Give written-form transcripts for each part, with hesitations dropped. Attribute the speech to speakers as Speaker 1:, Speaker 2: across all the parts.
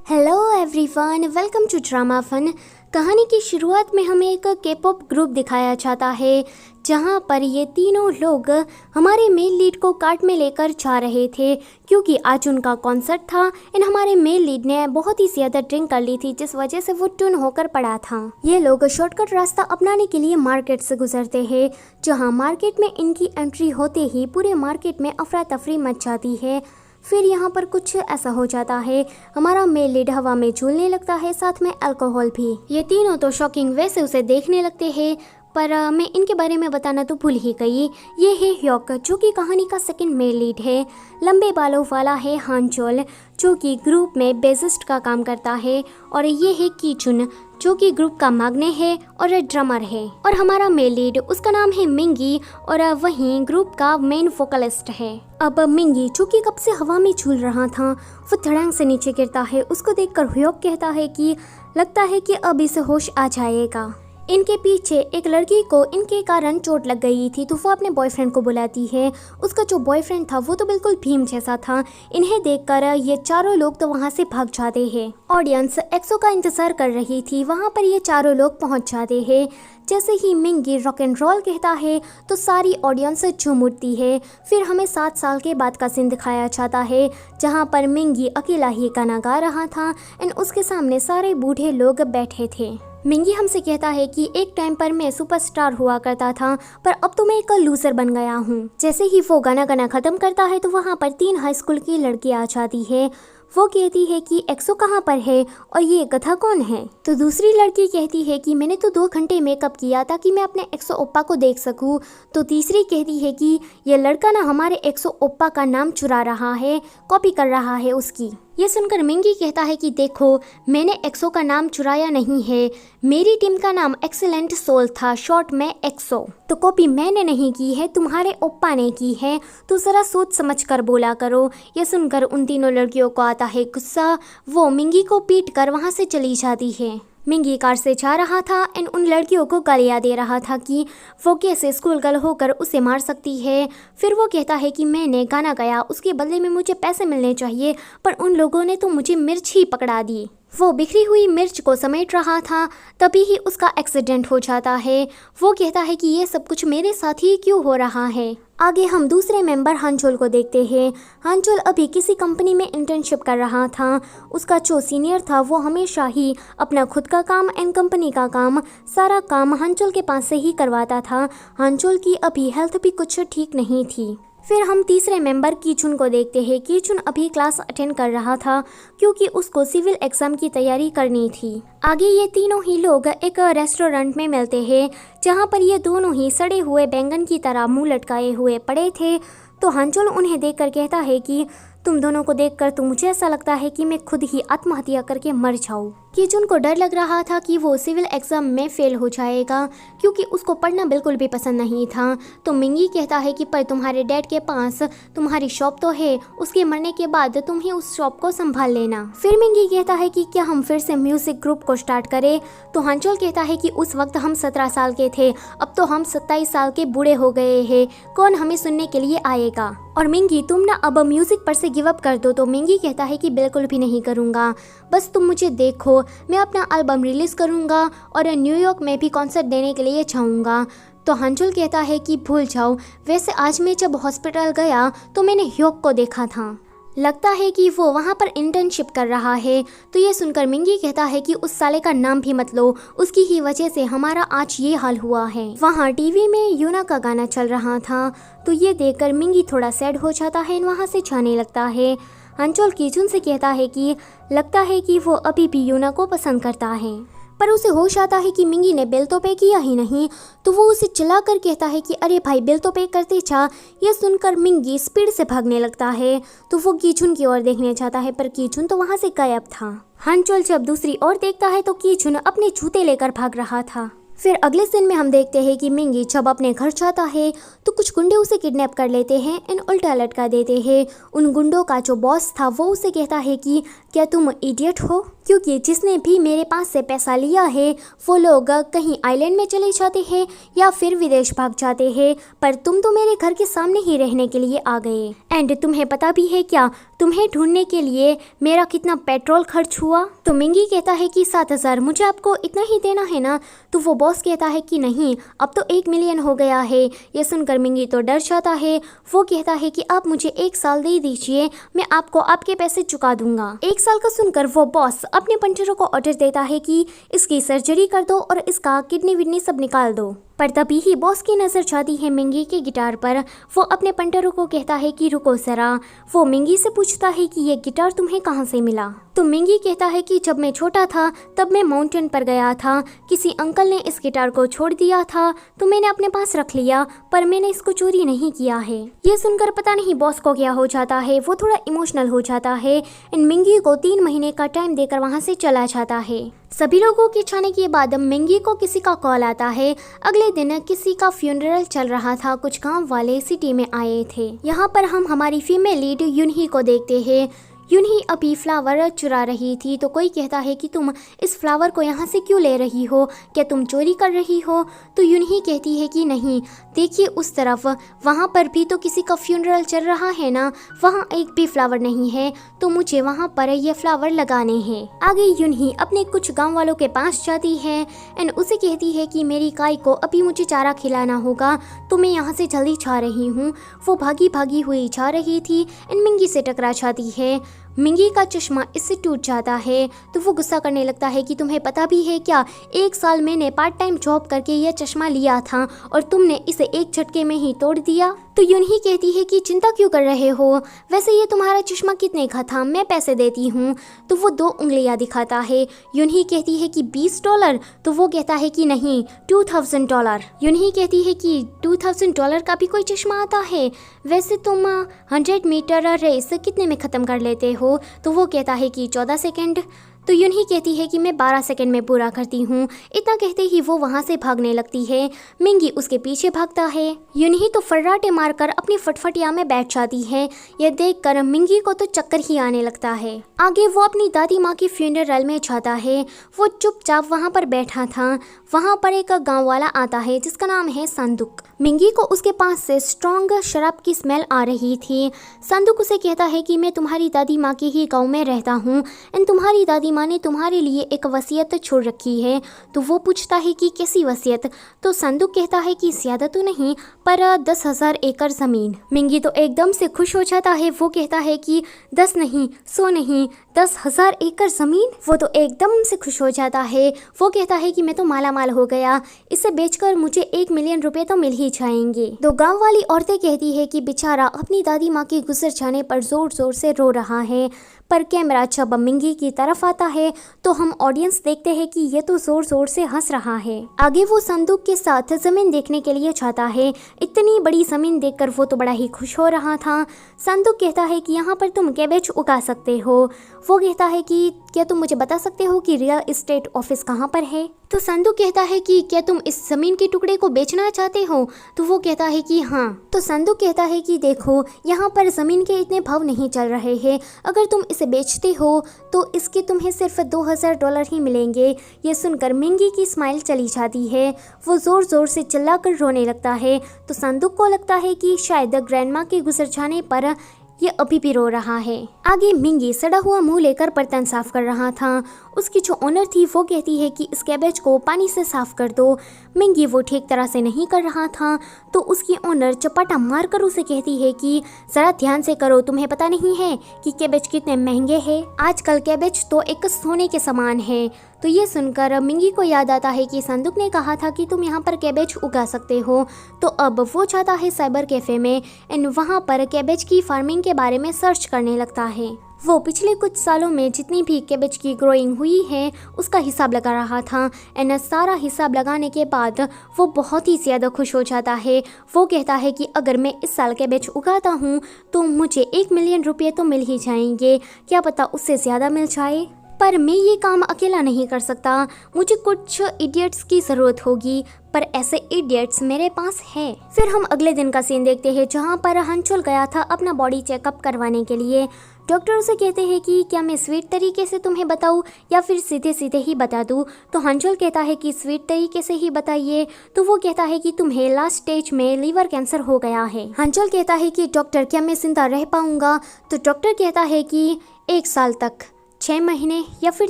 Speaker 1: Hello everyone, welcome to drama fun. कहानी की शुरुआत में हमें एक के-पॉप ग्रुप दिखाया जाता है जहां पर ये तीनों लोग हमारे मेल लीड को कार्ट में लेकर जा रहे थे क्योंकि आज उनका कॉन्सर्ट था। हमारे मेल लीड ने बहुत ही ज़्यादा ड्रिंक कर ली थी जिस वजह से वो टून होकर पड़ा था। ये लोग शॉर्टकट रास्ता अपनाने के लिए मार्केट से गुजरते हैं जहाँ मार्केट में इनकी एंट्री होते ही पूरे मार्केट में अफरा तफरी मच जाती है। फिर यहाँ पर कुछ ऐसा हो जाता है, हमारा मेल लीड हवा में झूलने लगता है, साथ में अल्कोहल भी। ये तीनों तो शॉकिंग वे से उसे देखने लगते हैं, पर मैं इनके बारे में बताना तो भूल ही गई। ये है ह्योक जो कि कहानी का सेकंड मेल लीड है। लंबे बालों वाला है हानचोल जो कि ग्रुप में बेसिस्ट का काम करता है, और ये है कीचुन जो कि ग्रुप का माग्ने है और ड्रमर है। और हमारा मेल लीड, उसका नाम है मिंगी और वहीं ग्रुप का मेन वोकलिस्ट है। अब मिंगी जो कि कब से हवा में झूल रहा था वो धड़ाम से नीचे गिरता है। उसको देखकर ह्योक कहता है कि लगता है कि अब इसे होश आ जाएगा। इनके पीछे एक लड़की को इनके कारण चोट लग गई थी तो वो अपने बॉयफ्रेंड को बुलाती है। उसका जो बॉयफ्रेंड था वो तो बिल्कुल भीम जैसा था। इन्हें देखकर ये चारों लोग तो वहाँ से भाग जाते हैं। ऑडियंस एक्सो का इंतजार कर रही थी, वहाँ पर ये चारों लोग पहुँच जाते हैं। जैसे ही मिंगी रॉक एंड रोल कहता है तो सारी ऑडियंस झूम उठती है। फिर हमें 7 साल के बाद का सीन दिखाया जाता है जहाँ पर मिंगी अकेला ही गाना गा रहा था एंड उसके सामने सारे बूढ़े लोग बैठे थे। मिंगी हमसे कहता है कि एक टाइम पर मैं सुपरस्टार हुआ करता था पर अब तो मैं एक लूजर बन गया हूँ। जैसे ही वो गाना खत्म करता है तो वहाँ पर 3 हाई स्कूल की लड़कियाँ आ जाती है। वो कहती है कि एक्सो कहाँ पर है और ये गधा कौन है। तो दूसरी लड़की कहती है कि मैंने तो 2 घंटे मेकअप किया ताकि मैं अपने एक्सो ओप्पा को देख सकूं। तो तीसरी कहती है कि ये लड़का ना हमारे एक्सो ओप्पा का नाम चुरा रहा है, कॉपी कर रहा है उसकी। ये सुनकर मिंगी कहता है कि देखो मैंने एक्सो का नाम चुराया नहीं है, मेरी टीम का नाम एक्सीलेंट सोल था, शॉर्ट में एक्सो। तो कॉपी मैंने नहीं की है, तुम्हारे ओप्पा ने की है, तो जरा सोच समझ कर बोला करो। ये सुनकर उन तीनों लड़कियों को आता है गुस्सा। वो मिंगी को पीट कर वहाँ से चली जाती है। मिंगी कार से जा रहा था एंड उन लड़कियों को गालियाँ दे रहा था कि वो कैसे स्कूल गर्ल होकर उसे मार सकती है। फिर वो कहता है कि मैंने गाना गाया, उसके बदले में मुझे पैसे मिलने चाहिए, पर उन लोगों ने तो मुझे मिर्च ही पकड़ा दी। वो बिखरी हुई मिर्च को समेट रहा था, तभी ही उसका एक्सीडेंट हो जाता है। वो कहता है कि ये सब कुछ मेरे साथ ही क्यों हो रहा है। आगे हम दूसरे मेंबर हानचोल को देखते हैं। हानचोल अभी किसी कंपनी में इंटर्नशिप कर रहा था। उसका जो सीनियर था वो हमेशा ही अपना खुद का काम एंड कंपनी का काम, सारा काम हानचोल के पास से ही करवाता था। हानचोल की अभी हेल्थ भी कुछ ठीक नहीं थी। फिर हम तीसरे मेंबर कीचुन को देखते हैं। कीचुन अभी क्लास अटेंड कर रहा था क्योंकि उसको सिविल एग्जाम की तैयारी करनी थी। आगे ये तीनों ही लोग एक रेस्टोरेंट में मिलते हैं जहां पर ये दोनों ही सड़े हुए बैंगन की तरह मुंह लटकाए हुए पड़े थे। तो हानचोल उन्हें देखकर कहता है कि तुम दोनों को देखकर तो मुझे ऐसा लगता है कि मैं खुद ही आत्महत्या करके मर जाऊं। कीचुन को डर लग रहा था कि वो सिविल एग्जाम में फेल हो जाएगा क्योंकि उसको पढ़ना बिल्कुल भी पसंद नहीं था। तो मिंगी कहता है कि पर तुम्हारे डैड के पास तुम्हारी शॉप तो है, उसके मरने के बाद तुम ही उस शॉप को संभाल लेना। फिर मिंगी कहता है कि क्या हम फिर से म्यूजिक ग्रुप को स्टार्ट करें। तो हानचोल कहता है कि उस वक्त हम 17 साल के थे, अब तो हम 27 साल के बूढ़े हो गए हैं, कौन हमें सुनने के लिए आएगा। और मिंगी तुम ना अब म्यूजिक पर से गिव अप कर दो। तो मिंगी कहता है कि बिल्कुल भी नहीं करूँगा, बस तुम मुझे देखो, मैं अपना एल्बम रिलीज़ करूँगा और न्यूयॉर्क में भी कॉन्सर्ट देने के लिए जाऊँगा। तो हानचोल कहता है कि भूल जाओ, वैसे आज मैं जब हॉस्पिटल गया तो मैंने ह्योक को देखा था, लगता है कि वो वहाँ पर इंटर्नशिप कर रहा है। तो ये सुनकर मिंगी कहता है कि उस साले का नाम भी मत लो, उसकी ही वजह से हमारा आज ये हाल हुआ है। वहाँ टीवी में यूना का गाना चल रहा था तो ये देखकर मिंगी थोड़ा सैड हो जाता है, वहाँ से जाने लगता है। हानचोल कीचुन से कहता है कि लगता है कि वो अभी भी यूना को पसंद करता है, पर उसे होश आता है कि मिंगी ने बिल तो पे किया ही नहीं। तो वो उसे चिल्लाकर कहता है कि अरे भाई बिल तो पे करते जा। यह सुनकर मिंगी स्पीड से भागने लगता है। तो वो कीचुन की ओर देखने जाता है पर कीचुन तो वहाँ से गायब था। हानचोल जब दूसरी ओर देखता है तो कीचुन अपने जूते लेकर भाग रहा था। फिर अगले सीन में हम देखते हैं कि मिंगी जब अपने घर जाता है तो कुछ गुंडे उसे किडनैप कर लेते हैं एंड उल्टा लटका देते हैं। उन गुंडों का जो बॉस था वो उसे कहता है कि क्या तुम इडियट हो, क्योंकि जिसने भी मेरे पास से पैसा लिया है वो लोग कहीं आइलैंड में चले जाते हैं या फिर विदेश भाग जाते हैं, पर तुम तो मेरे घर के सामने ही रहने के लिए आ गए। एंड तुम्हें पता भी है क्या, तुम्हें ढूंढने के लिए मेरा कितना पेट्रोल खर्च हुआ। तो मिंगी कहता है कि 7,000 मुझे आपको इतना ही देना है ना। तो वो बॉस कहता है कि नहीं, अब तो 1 मिलियन हो गया है। ये सुनकर मिंगी तो डर जाता है। वो कहता है कि आप मुझे 1 साल दे दीजिए, मैं आपको आपके पैसे चुका दूंगा। 1 साल का सुनकर वो बॉस अपने पंचरों को ऑर्डर देता है कि इसकी सर्जरी कर दो और इसका किडनी विडनी सब निकाल दो। पर तभी ही बॉस की नजर जाती है मिंगी के गिटार पर। वो अपने पंटरों को कहता है कि रुको जरा। वो मिंगी से पूछता है कि ये गिटार तुम्हें कहाँ से मिला। तो मिंगी कहता है कि जब मैं छोटा था तब मैं माउंटेन पर गया था, किसी अंकल ने इस गिटार को छोड़ दिया था तो मैंने अपने पास रख लिया, पर मैंने इसको चोरी नहीं किया है। ये सुनकर पता नहीं बॉस को क्या हो जाता है, वो थोड़ा इमोशनल हो जाता है। इन मिंगी को 3 महीने का टाइम देकर वहाँ से चला जाता है। सभी लोगों के जाने के बाद मिंगी को किसी का कॉल आता है। अगले दिन किसी का फ्यूनरल चल रहा था, कुछ गांव वाले सिटी में आए थे। यहाँ पर हम हमारी फीमेल लीड यूनही को देखते हैं। यूनही अभी फ्लावर चुरा रही थी। तो कोई कहता है कि तुम इस फ्लावर को यहाँ से क्यों ले रही हो, क्या तुम चोरी कर रही हो। तो यूनही कहती है कि नहीं, देखिए उस तरफ, वहाँ पर भी तो किसी का फ्यूनरल चल रहा है ना, वहाँ एक भी फ्लावर नहीं है, तो मुझे वहाँ पर ये फ्लावर लगाने हैं। आगे यूनही अपने कुछ गांव वालों के पास जाती है एंड उसे कहती है कि मेरी गाय को अभी मुझे चारा खिलाना होगा, तो मैं यहाँ से जल्दी जा रही हूँ। वो भागी भागी हुई जा रही थी एंड मिंगी से टकरा जाती है। मिंगी का चश्मा इससे टूट जाता है। तो वो गुस्सा करने लगता है कि तुम्हें पता भी है क्या, 1 साल मैंने पार्ट टाइम जॉब करके यह चश्मा लिया था और तुमने इसे एक झटके में ही तोड़ दिया। तो यूनही कहती है कि चिंता क्यों कर रहे हो, वैसे ये तुम्हारा चश्मा कितने का था, मैं पैसे देती हूँ। तो वो 2 उंगलियां दिखाता है। यूनही कहती है कि $20। तो वो कहता है कि नहीं, $2,000। यूनही कहती है कि $2,000 का भी कोई चश्मा आता है, वैसे तुम 100 मीटर रेस कितने में ख़त्म कर लेते हो। तो वो कहता है कि 14 सेकेंड। तो यूनही कहती है कि मैं 12 सेकंड में पूरा करती हूँ। इतना कहते ही वो वहाँ से भागने लगती है। मिंगी उसके पीछे भागता है। यूनही तो फर्राटे मारकर अपनी फटफटिया में बैठ जाती है। यह देखकर मिंगी को तो चक्कर ही आने लगता है। आगे वो अपनी दादी माँ की फ्यूनरल में जाता है। वो चुपचाप वहाँ पर बैठा था। वहाँ पर एक गाँव वाला आता है जिसका नाम है संदूक। मिंगी को उसके पास से स्ट्रॉन्ग शराब की स्मेल आ रही थी। संदूक उसे कहता है कि मैं तुम्हारी दादी माँ के ही गाँव में रहता हूँ एंड तुम्हारी दादी माँ ने तुम्हारे लिए एक वसीयत छोड़ रखी है। तो वो पूछता है कि कैसी वसीयत। तो संदूक कहता है कि ज़्यादा तो नहीं, पर 10,000 एकड़ ज़मीन। मिंगी तो एकदम से खुश हो जाता है। वो कहता है कि 10 नहीं, 100 नहीं, 10,000 एकड़ ज़मीन। वो तो एकदम से खुश हो जाता है। वो कहता है कि मैं तो माला माल हो गया, इसे बेचकर मुझे 1 मिलियन रुपए तो मिल ही जाएंगे। तो गाँव वाली औरतें कहती है कि बेचारा अपनी दादी माँ के गुजर जाने पर जोर जोर से रो रहा है। पर कैमरा जब मिंगी की तरफ आता है तो हम ऑडियंस देखते हैं कि ये तो जोर जोर से हंस रहा है। आगे वो संदूक के साथ जमीन देखने के लिए जाता है। इतनी बड़ी जमीन देखकर वो तो बड़ा ही खुश हो रहा था। संदूक कहता है कि यहाँ पर तुम कैबेज उगा सकते हो। वो कहता है कि क्या तुम मुझे बता सकते हो कि रियल एस्टेट ऑफिस कहाँ पर है। तो संदूक कहता है कि क्या तुम इस जमीन के टुकड़े को बेचना चाहते हो। तो वो कहता है कि हाँ। तो संदूक कहता है कि देखो, यहाँ पर जमीन के इतने भाव नहीं चल रहे हैं, अगर तुम इसे बेचते हो तो इसके तुम्हें सिर्फ $2,000 ही मिलेंगे। ये सुनकर मिंगी की स्माइल चली जाती है। वो जोर जोर से चिल्लाकर रोने लगता है। तो संदूक को लगता है कि शायद ग्रैंडमा के गुजर जाने पर ये अभी भी रो रहा है। आगे मिंगी सड़ा हुआ मुंह लेकर बर्तन साफ कर रहा था। उसकी जो ओनर थी वो कहती है कि इस कैबेज को पानी से साफ कर दो। मिंगी वो ठीक तरह से नहीं कर रहा था तो उसकी ओनर चपाटा मारकर उसे कहती है कि जरा ध्यान से करो, तुम्हें पता नहीं है कि कैबेज कितने महंगे हैं। आजकल कैबेज तो एक सोने के समान है। तो ये सुनकर मिंगी को याद आता है कि संदूक ने कहा था कि तुम यहाँ पर कैबेज उगा सकते हो। तो अब वो जाता है साइबर कैफे में एंड वहाँ पर कैबेज की फार्मिंग के बारे में सर्च करने लगता है। वो पिछले कुछ सालों में जितनी भी कैबेज की ग्रोइंग हुई है उसका हिसाब लगा रहा था एंड सारा हिसाब लगाने के बाद वो बहुत ही ज़्यादा खुश हो जाता है। वो कहता है कि अगर मैं इस साल कैबेज उगाता हूँ तो मुझे 1 मिलियन रुपये तो मिल ही जाएंगे, क्या पता उससे ज़्यादा मिल जाए। पर मैं ये काम अकेला नहीं कर सकता, मुझे कुछ इडियट्स की ज़रूरत होगी, पर ऐसे इडियट्स मेरे पास है। फिर हम अगले दिन का सीन देखते हैं जहाँ पर हंचुल गया था अपना बॉडी चेकअप करवाने के लिए। डॉक्टर उसे कहते हैं कि क्या मैं स्वीट तरीके से तुम्हें बताऊँ या फिर सीधे सीधे ही बता दूँ। तो हंचुल कहता है कि स्वीट तरीके से ही बताइए। तो वो कहता है कि तुम्हें लास्ट स्टेज में लीवर कैंसर हो गया है। हंचुल कहता है कि डॉक्टर क्या मैं जिंदा रह पाऊँगा। तो डॉक्टर कहता है कि 1 साल तक, 6 महीने या फिर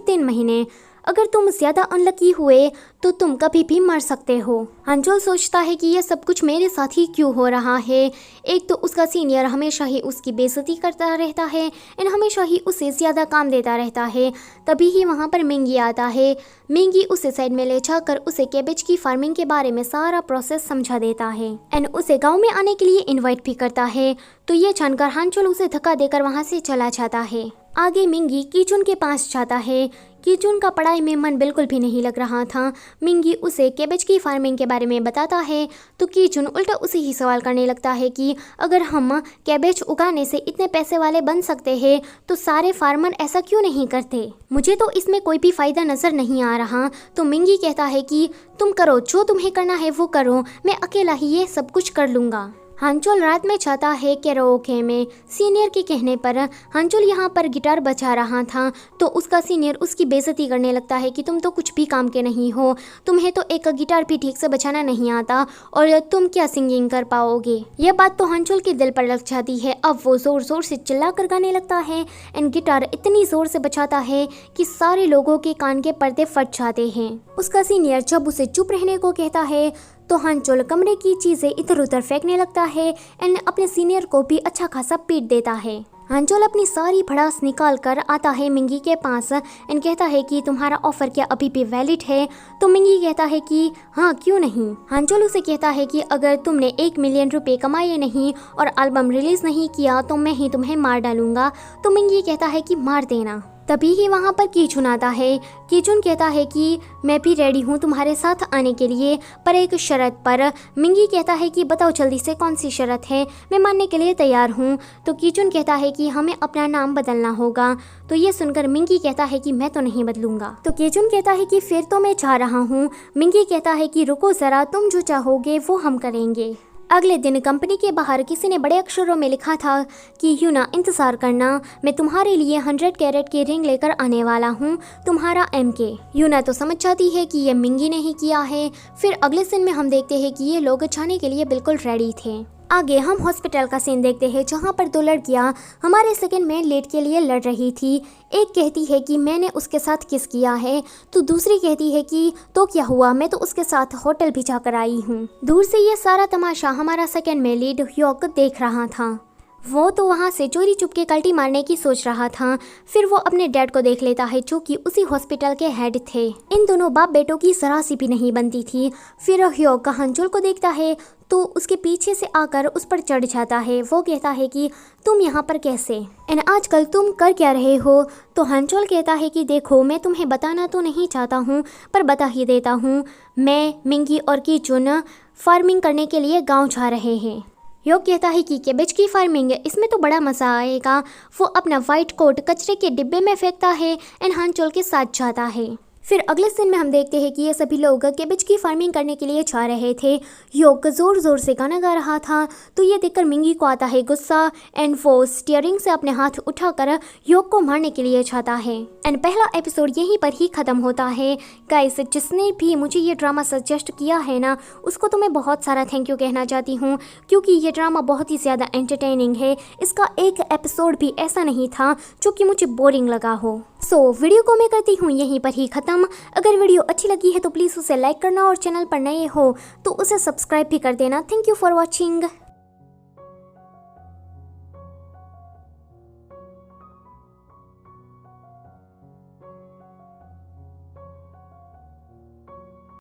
Speaker 1: 3 महीने। अगर तुम ज़्यादा अनलकी हुए तो तुम कभी भी मर सकते हो। हंचुल सोचता है कि यह सब कुछ मेरे साथ ही क्यों हो रहा है। एक तो उसका सीनियर हमेशा ही उसकी बेइज्जती करता रहता है एंड हमेशा ही उसे ज़्यादा काम देता रहता है। तभी ही वहाँ पर मिंगी आता है। मिंगी उसे साइड में ले जाकर उसे कैबेज की फार्मिंग के बारे में सारा प्रोसेस समझा देता है एंड उसे गाँव में आने के लिए इन्वाइट भी करता है। तो ये जानकर हंचुल उसे धक्का देकर वहाँ से चला जाता है। आगे मिंगी कीचुन के पास जाता है। कीचुन का पढ़ाई में मन बिल्कुल भी नहीं लग रहा था। मिंगी उसे कैबेज की फार्मिंग के बारे में बताता है तो कीचुन उल्टा उसे ही सवाल करने लगता है कि अगर हम कैबेज उगाने से इतने पैसे वाले बन सकते हैं तो सारे फार्मर ऐसा क्यों नहीं करते। मुझे तो इसमें कोई भी फ़ायदा नज़र नहीं आ रहा। तो मिंगी कहता है कि तुम करो, जो तुम्हें करना है वो करो, मैं अकेला ही ये सब कुछ कर लूँगा। हंचुल रात में जाता है कैरोके में। सीनियर के कहने पर हंचुल यहाँ पर गिटार बजा रहा था तो उसका सीनियर उसकी बेइज्जती करने लगता है कि तुम तो कुछ भी काम के नहीं हो, तुम्हें तो एक गिटार भी ठीक से बजाना नहीं आता और तुम क्या सिंगिंग कर पाओगे। यह बात तो हंचुल के दिल पर लग जाती है। अब वो ज़ोर ज़ोर से चिल्ला कर गाने लगता है एंड गिटार इतनी ज़ोर से बजाता है कि सारे लोगों के कान के पर्दे फट जाते हैं। उसका सीनियर जब उसे चुप रहने को कहता है तो हंचुल कमरे की चीज़ें इधर उधर फेंकने लगता है एंड अपने सीनियर को भी अच्छा खासा पीट देता है। हंचुल अपनी सारी भड़ास निकाल कर आता है मिंगी के पास एंड कहता है कि तुम्हारा ऑफर क्या अभी भी वैलिड है। तो मिंगी कहता है कि हाँ क्यों नहीं। हंचुल उसे कहता है कि अगर तुमने 1 मिलियन रुपए कमाए नहीं और एल्बम रिलीज नहीं किया तो मैं ही तुम्हें मार डालूंगा। तो मिंगी कहता है कि मार देना। तभी ही वहाँ पर कीचुन आता है। कीचुन कहता है कि मैं भी रेडी हूँ तुम्हारे साथ आने के लिए, पर एक शर्त पर। मिंगी कहता है कि बताओ जल्दी से कौन सी शर्त है, मैं मानने के लिए तैयार हूँ। तो कीचुन कहता है कि हमें अपना नाम बदलना होगा। तो ये सुनकर मिंगी कहता है कि मैं तो नहीं बदलूंगा। तो कीचुन कहता है कि फिर तो मैं चाह रहा हूँ। मिंगी कहता है कि रुको ज़रा, तुम जो चाहोगे वो हम करेंगे। अगले दिन कंपनी के बाहर किसी ने बड़े अक्षरों में लिखा था कि यूना इंतज़ार करना, मैं तुम्हारे लिए 100 कैरेट की रिंग लेकर आने वाला हूँ, तुम्हारा MK। यूना तो समझ जाती है कि ये मिंगी ने ही किया है। फिर अगले सीन में हम देखते हैं कि ये लोग जाने के लिए बिल्कुल रेडी थे। आगे हम हॉस्पिटल का सीन देखते हैं जहाँ पर 2 लड़कियाँ हमारे सेकंड में लेट के लिए लड़ रही थी। एक कहती है कि मैंने उसके साथ किस किया है तो दूसरी कहती है कि तो क्या हुआ, मैं तो उसके साथ होटल भी जाकर आई हूँ। दूर से ये सारा तमाशा हमारा सेकंड में लीड ह्योक देख रहा था। वो तो वहाँ से चोरी चुपके कल्टी मारने की सोच रहा था। फिर वो अपने डैड को देख लेता है जो कि उसी हॉस्पिटल के हेड थे। इन दोनों बाप बेटों की जरा सी भी नहीं बनती थी। फिर ह्योक हंचुल को देखता है तो उसके पीछे से आकर उस पर चढ़ जाता है। वो कहता है कि तुम यहाँ पर कैसे एंड आजकल तुम कर क्या रहे हो। तो हंचुल कहता है कि देखो, मैं तुम्हें बताना तो नहीं चाहता हूँ पर बता ही देता हूँ, मैं, मिंगी और कीचुन फार्मिंग करने के लिए गाँव जा रहे हैं। ह्योक कहता है कि कैबेज की फार्मिंग, इसमें तो बड़ा मज़ा आएगा। वो अपना वाइट कोट कचरे के डिब्बे में फेंकता है एंड हंचुल के साथ जाता है। फिर अगले सीन में हम देखते हैं कि ये सभी लोग कैबेज की फार्मिंग करने के लिए जा रहे थे। ह्योक ज़ोर ज़ोर से गाना गा रहा था तो ये देखकर मिंगी को आता है गुस्सा एंड वो स्टीयरिंग से अपने हाथ उठाकर ह्योक को मारने के लिए जाता है। एंड पहला एपिसोड यहीं पर ही ख़त्म होता है। गाइस, जिसने भी मुझे ये ड्रामा सजेस्ट किया है ना, उसको तो मैं बहुत सारा थैंक यू कहना चाहती हूँ क्योंकि ये ड्रामा बहुत ही ज़्यादा एंटरटेनिंग है। इसका एक एपिसोड भी ऐसा नहीं था जो कि मुझे बोरिंग लगा हो। सो वीडियो को मैं करती हूँ यहीं पर ही ख़त्म। अगर वीडियो अच्छी लगी है तो प्लीज़ उसे लाइक करना और चैनल पर नए हो तो उसे सब्सक्राइब भी कर देना। Thank you for watching.